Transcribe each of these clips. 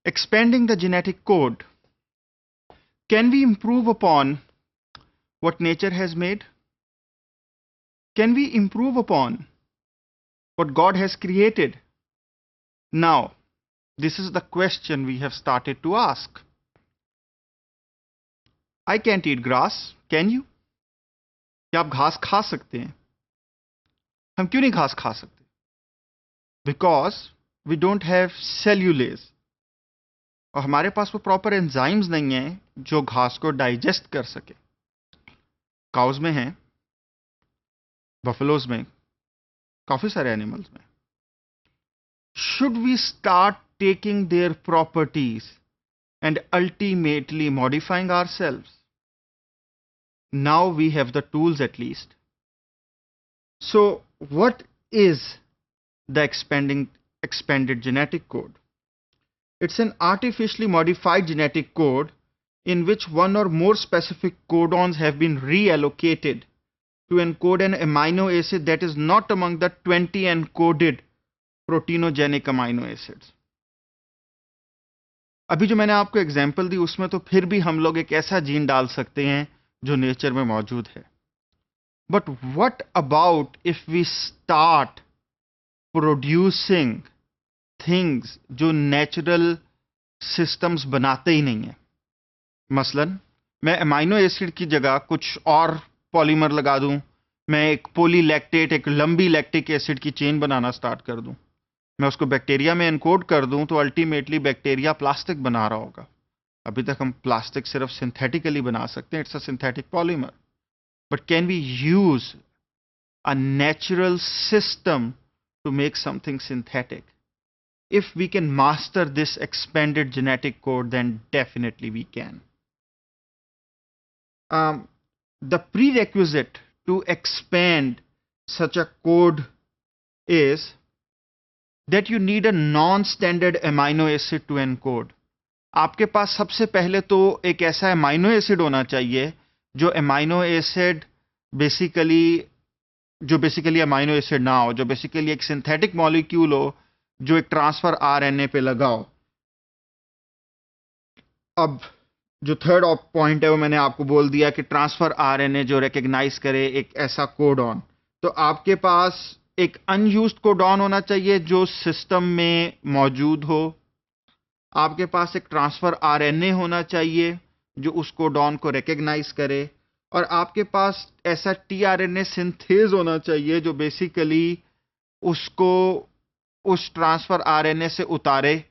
expanding the genetic code. Can we improve upon what nature has made? Can we improve upon what God has created? Now, this is the question we have started to ask. I can't eat grass. Can you? क्या आप घास खा सकते हैं? हम क्यों नहीं घास खा सकते? Because we don't have cellulase. और हमारे पास वो प्रॉपर एंजाइम्स नहीं है जो घास को डाइजेस्ट कर सके. काउज में हैं, बफलोज में, काफी सारे एनिमल्स में. Should we start taking their properties and ultimately modifying ourselves? Now we have the tools at least. So what is the expanded genetic code? It's an artificially modified genetic code in which one or more specific codons have been reallocated to encode an amino acid that is not among the 20 encoded proteinogenic amino acids. अभी जो मैंने आपको example दी उसमें तो फिर भी हम लोग एक ऐसा जीन डाल सकते हैं जो नेचर में मौजूद है. But what about if we start producing things जो नेचुरल सिस्टम्स बनाते ही नहीं है? मसलन मैं अमाइनो एसिड की जगह कुछ और पॉलीमर लगा दूं, मैं एक पॉलीलैक्टेट, एक लंबी लैक्टिक एसिड की चेन बनाना स्टार्ट कर दूं, मैं उसको बैक्टीरिया में एनकोड कर दूं, तो अल्टीमेटली बैक्टीरिया प्लास्टिक बना रहा होगा. अभी तक हम प्लास्टिक सिर्फ सिंथेटिकली बना सकते हैं, it's a synthetic polymer. But can we use a natural system to make something synthetic? If we can master this expanded genetic code, then definitely we can. The prerequisite to expand such a code is that you need a non-standard amino acid to encode. आपके पास सबसे पहले तो एक ऐसा amino acid होना चाहिए जो amino acid basically amino acid ना हो, जो बेसिकली एक सिंथेटिक मॉलिक्यूल हो जो एक ट्रांसफर आरएनए पे लगाओ. अब जो थर्ड पॉइंट है वो मैंने आपको बोल दिया कि ट्रांसफर आरएनए जो रिकॉग्नाइज करे एक ऐसा कोडॉन. तो आपके पास एक अनयूज्ड कोडॉन होना चाहिए जो सिस्टम में मौजूद हो. आपके पास एक ट्रांसफर आरएनए होना चाहिए जो उस कोडॉन को रिकॉग्नाइज करे. और आपके पास ऐसा टीआरएनए सिंथेज होना चाहिए जो बेसिकली उसको उस ट्रांसफर आरएनए से उतारे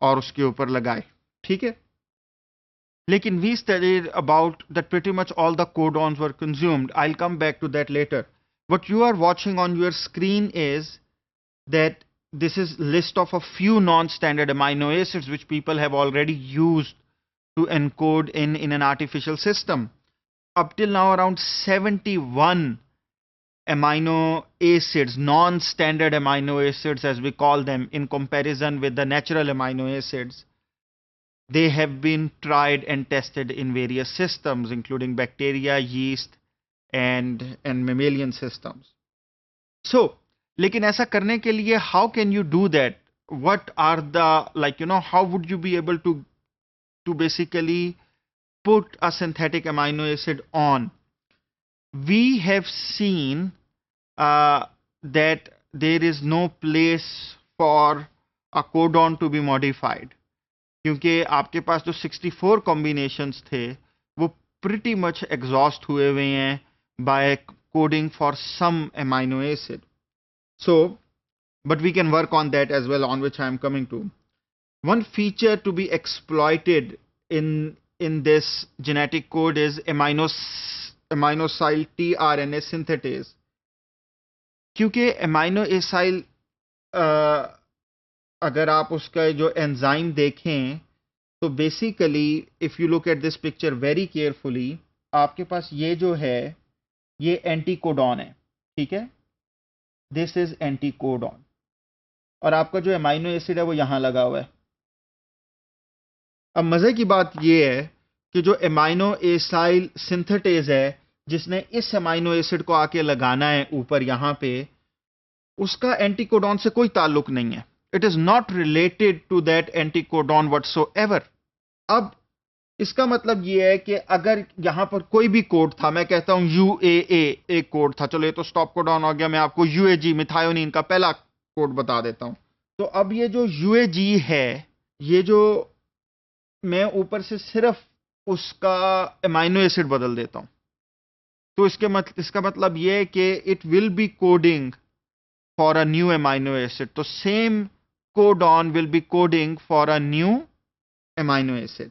और उसके ऊपर लगाए. ठीक है, लेकिन we studied about that pretty much all the codons were consumed. I will come back to that later. What you are watching on your screen is that this is list of a few non-standard amino acids which people have already used to encode in an artificial system. Up till now around 71 amino acids, non-standard amino acids as we call them, in comparison with the natural amino acids, they have been tried and tested in various systems including bacteria, yeast and mammalian systems. So लेकिन ऐसा करने के लिए how can you do that? What are the how would you be able to basically put a synthetic amino acid on? We have seen that there is no place for a codon to be modified, क्योंकि आपके पास जो 64 combinations थे वो pretty much exhaust हुए हैं by coding for some amino acid. So, but we can work on that as well, on which I am coming to. One feature to be exploited in this genetic code is aminosyl tRNA synthetase. क्योंकि amino acyl अगर आप उसका जो enzyme देखें तो basically if you look at this picture very carefully, आपके पास ये जो है ये एंटीकोडॉन है. ठीक है, दिस इज एंटीकोडॉन. और आपका जो अमाइनो एसिड है वो यहां लगा हुआ है. अब मजे की बात ये है कि जो अमाइनो एसाइल सिंथेटेज है जिसने इस अमाइनो एसिड को आके लगाना है ऊपर यहां पे, उसका एंटीकोडॉन से कोई ताल्लुक नहीं है. It is not related to that anticodon whatsoever. अब इसका मतलब ये है कि अगर यहां पर कोई भी कोड था, मैं कहता हूं UAA एक कोड था, चलो ये तो स्टॉप कोडॉन हो गया, मैं आपको UAG मिथायोनिन का पहला कोड बता देता हूं। तो अब ये जो UAG है, ये जो मैं ऊपर से सिर्फ उसका अमाइनो एसिड बदल देता हूं, तो इसका मतलब ये है कि it will be coding for a new amino acid. तो same codon will be coding for a new amino acid.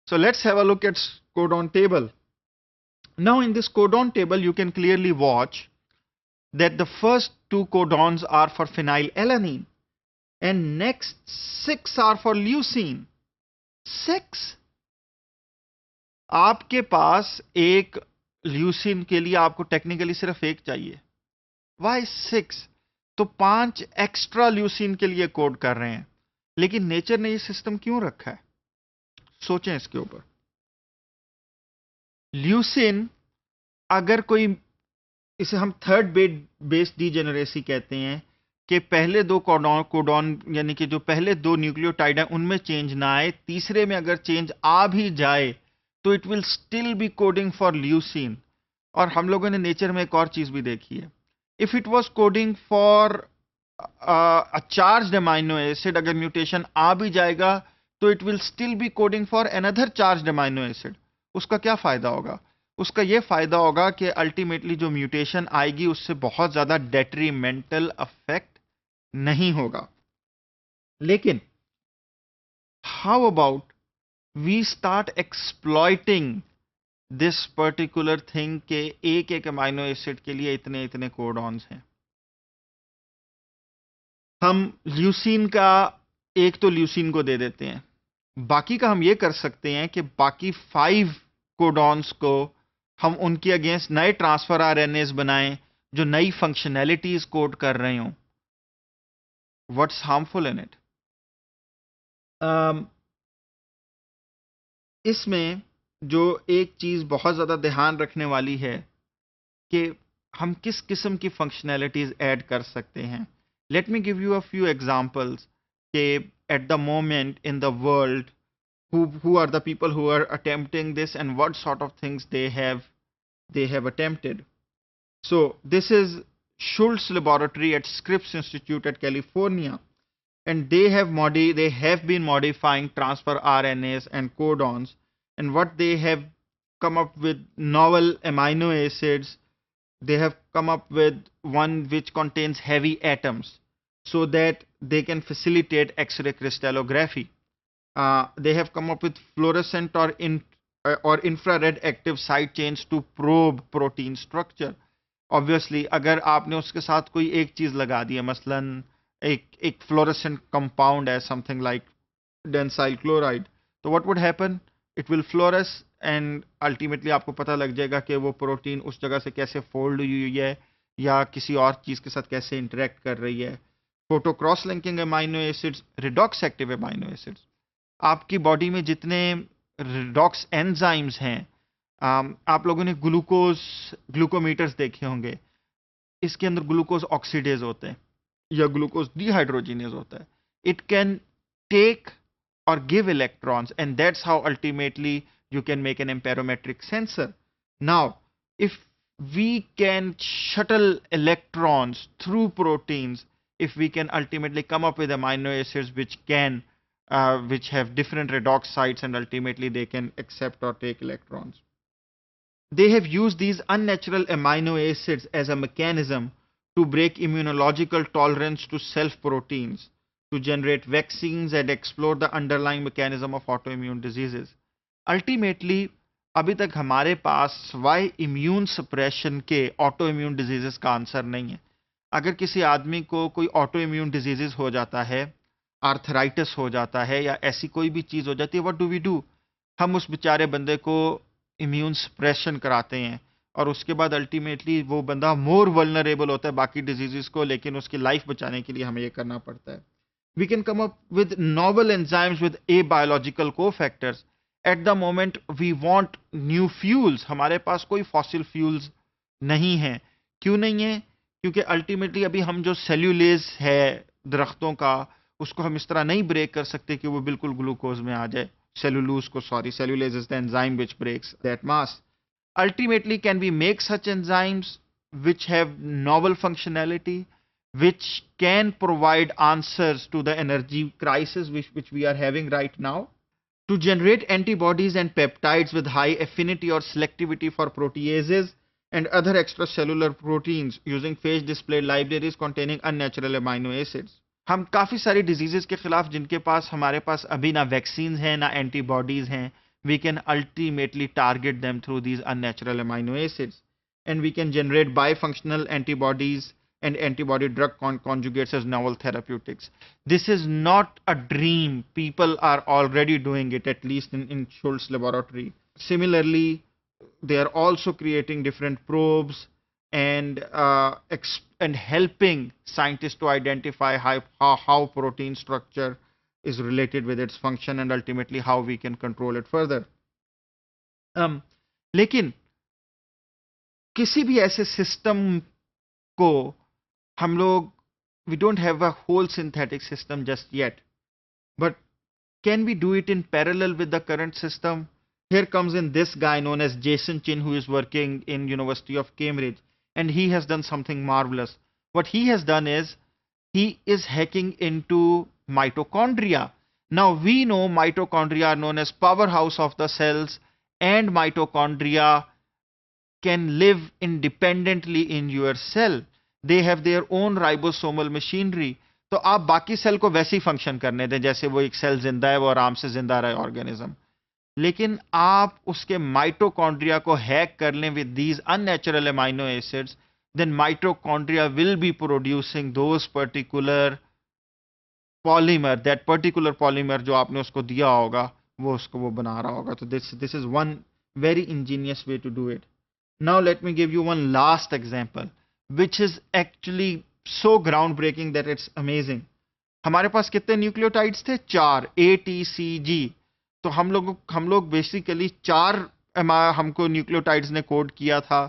So let's have a look at codon table. Now in this codon table you can clearly watch that the first two codons are for phenylalanine and next 6 are for leucine. 6. आपके पास एक leucine के लिए आपको technically सिर्फ एक चाहिए. Why 6? तो 5 extra leucine के लिए कोड कर रहे हैं. लेकिन नेचर ने ये सिस्टम क्यों रखा है? सोचें इसके ऊपर. ल्यूसिन, अगर कोई, इसे हम थर्ड बेस डीजेनरेसी कहते हैं, कि पहले दो कोडॉन यानी कि जो पहले दो न्यूक्लियोटाइड हैं उनमें चेंज ना आए, तीसरे में अगर चेंज आ भी जाए तो it will still be coding for leucine. और हम लोगों ने नेचर में एक और चीज भी देखी है. If it was coding for a charged amino acid, अगर म्यूटेशन आ भी जाएगा तो it will still be coding for another charged amino acid. उसका क्या फायदा होगा? उसका यह फायदा होगा कि अल्टीमेटली जो म्यूटेशन आएगी उससे बहुत ज्यादा डेट्रीमेंटल अफेक्ट नहीं होगा. लेकिन how about we start exploiting this particular thing के एक एक अमाइनो एसिड के लिए इतने इतने कोडॉन्स हैं. हम ल्यूसीन का एक तो ल्यूसीन को दे देते हैं, बाकी का हम ये कर सकते हैं कि बाकी 5 कोडॉन्स को हम उनके अगेंस्ट नए ट्रांसफर आरएनएस बनाएं जो नई फंक्शनैलिटीज कोड कर रहे हों. What's harmful in it? इसमें जो एक चीज बहुत ज्यादा ध्यान रखने वाली है कि हम किस किस्म की फंक्शनैलिटीज ऐड कर सकते हैं. Let me give you a few examples कि at the moment in the world who are the people who are attempting this and what sort of things they have attempted. So this is Schultz laboratory at Scripps Institute at California, and they have been modifying transfer RNAs and codons, and what they have come up with novel amino acids. They have come up with one which contains heavy atoms so that they can facilitate X-ray crystallography. They have come up with fluorescent or infrared active side chains to probe protein structure. Obviously, अगर आपने उसके साथ कोई एक चीज लगा दी है, मसलन एक fluorescent compound है, something like densyl chloride, तो what would happen? It will fluoresce and ultimately आपको पता लग जाएगा कि वो प्रोटीन उस जगह से कैसे फोल्ड हुई है या किसी और चीज के साथ कैसे इंटरेक्ट कर रही है. Photo cross linking amino acids, redox active amino acids. आपकी बॉडी में जितने रिडॉक्स एंजाइम्स हैं, आप लोगों ने ग्लूकोमीटर्स देखे होंगे. इसके अंदर ग्लूकोज ऑक्सीडेज होते हैं या ग्लूकोज डिहाइड्रोजिनेज होता है. It can take or give electrons, and that's how ultimately you can make an amperometric sensor. Now, if we can shuttle electrons through proteins, if we can ultimately come up with amino acids which have different redox sites and ultimately they can accept or take electrons. They have used these unnatural amino acids as a mechanism to break immunological tolerance to self proteins, to generate vaccines and explore the underlying mechanism of autoimmune diseases. Ultimately, अभी तक हमारे पास सिवाय immune suppression के auto immune diseases का answer नहीं है. अगर किसी आदमी को कोई ऑटो इम्यून डिजीजेस हो जाता है, आर्थराइटिस हो जाता है या ऐसी कोई भी चीज हो जाती है, व्हाट डू वी डू? हम उस बेचारे बंदे को इम्यून सप्रेशन कराते हैं और उसके बाद अल्टीमेटली वो बंदा मोर वल्नरेबल होता है बाकी डिजीजेस को, लेकिन उसकी लाइफ बचाने के लिए हमें ये करना पड़ता है. We can come up with novel enzymes with abiological cofactors. At the moment, we want new fuels. हमारे पास कोई fossil fuels नहीं है. क्यों नहीं है? क्योंकि ultimately अभी हम जो cellulase है, दरख्तों का, उसको हम इस तरह नहीं ब्रेक कर सकते कि वो बिल्कुल ग्लूकोज में आ जाए, सेलुलोज को, sorry, cellulose is the enzyme which breaks that mass. Ultimately, can we make such enzymes which have novel functionality, which can provide answers to the energy crisis which we are having right now? To generate antibodies and peptides with high affinity or selectivity for proteases and other extracellular proteins using phage display libraries containing unnatural amino acids. हम काफ़ी सारी diseases के खिलाफ जिनके पास हमारे पास अभी ना vaccines हैं ना एंटीबॉडीज़ हैं, we can ultimately target them through these unnatural amino acids, and we can generate bifunctional antibodies and antibody drug conjugates as novel therapeutics. This is not a dream. People are already doing it, at least in Schultz laboratory. Similarly, they are also creating different probes and helping scientists to identify how protein structure is related with its function and ultimately how we can control it further. लेकिन किसी भी ऐसे system को हम लोग, we don't have a whole synthetic system just yet, but can we do it in parallel with the current system? Here comes in this guy known as Jason Chin, who is working in University of Cambridge, and he has done something marvelous. What he has done is he is hacking into mitochondria. Now we know mitochondria are known as powerhouse of the cells, and mitochondria can live independently in your cell. They have their own ribosomal machinery. तो आप बाकी cell को वैसे ही function करने दें जैसे वो एक सेल जिंदा है, वो आराम से जिंदा रहे ऑर्गेनिज्म। लेकिन आप उसके माइटोकॉन्ड्रिया को हैक कर लें with these unnatural amino acids, then mitochondria will be producing those particular polymer, that particular polymer जो आपने उसको दिया होगा वो उसको वो बना रहा होगा. तो this is one very ingenious way to do it. Now let me give you one last example which is actually so groundbreaking that it's amazing. हमारे पास कितने न्यूक्लियोटाइड्स थे? 4, ATCG. तो हम लोग बेसिकली 4 हमको न्यूक्लियोटाइड्स ने कोड किया था.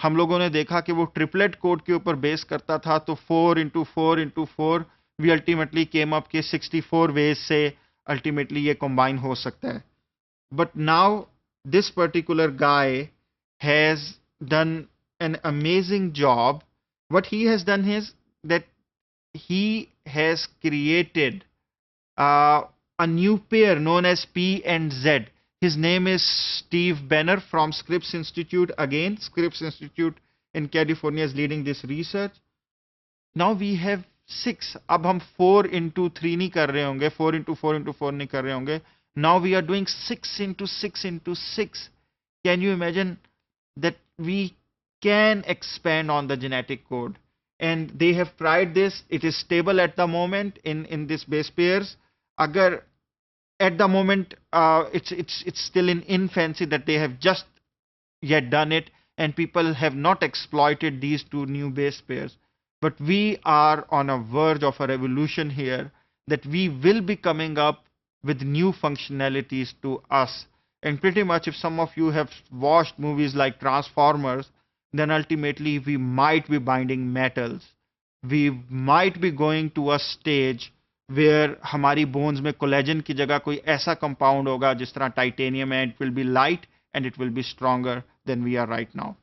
हम लोगों ने देखा कि वो ट्रिपलेट कोड के ऊपर बेस करता था, तो 4 into 4 into 4 we ultimately came up के 64 वेज से अल्टीमेटली ये कंबाइन हो सकता है. But now this particular guy has done an amazing job. What he has done is that he has created a new pair known as P and Z. His name is Steve Benner from Scripps Institute. Again, Scripps Institute in California is leading this research. Now we have 6. अब हम 4 into 3 नहीं कर रहे होंगे, 4 into 4 into 4 नहीं कर रहे होंगे. Now we are doing 6 into 6 into 6. Can you imagine that we can expand on the genetic code? And they have tried this. It is stable at the moment in this base pairs. Agar at the moment it's still in infancy that they have just yet done it, and people have not exploited these 2 new base pairs. But we are on a verge of a revolution here, that we will be coming up with new functionalities to us. And pretty much if some of you have watched movies like Transformers, then ultimately we might be binding metals. We might be going to a stage where हमारी bones में collagen की जगह कोई ऐसा compound होगा जिस तरह titanium है. It will be light and it will be stronger than we are right now.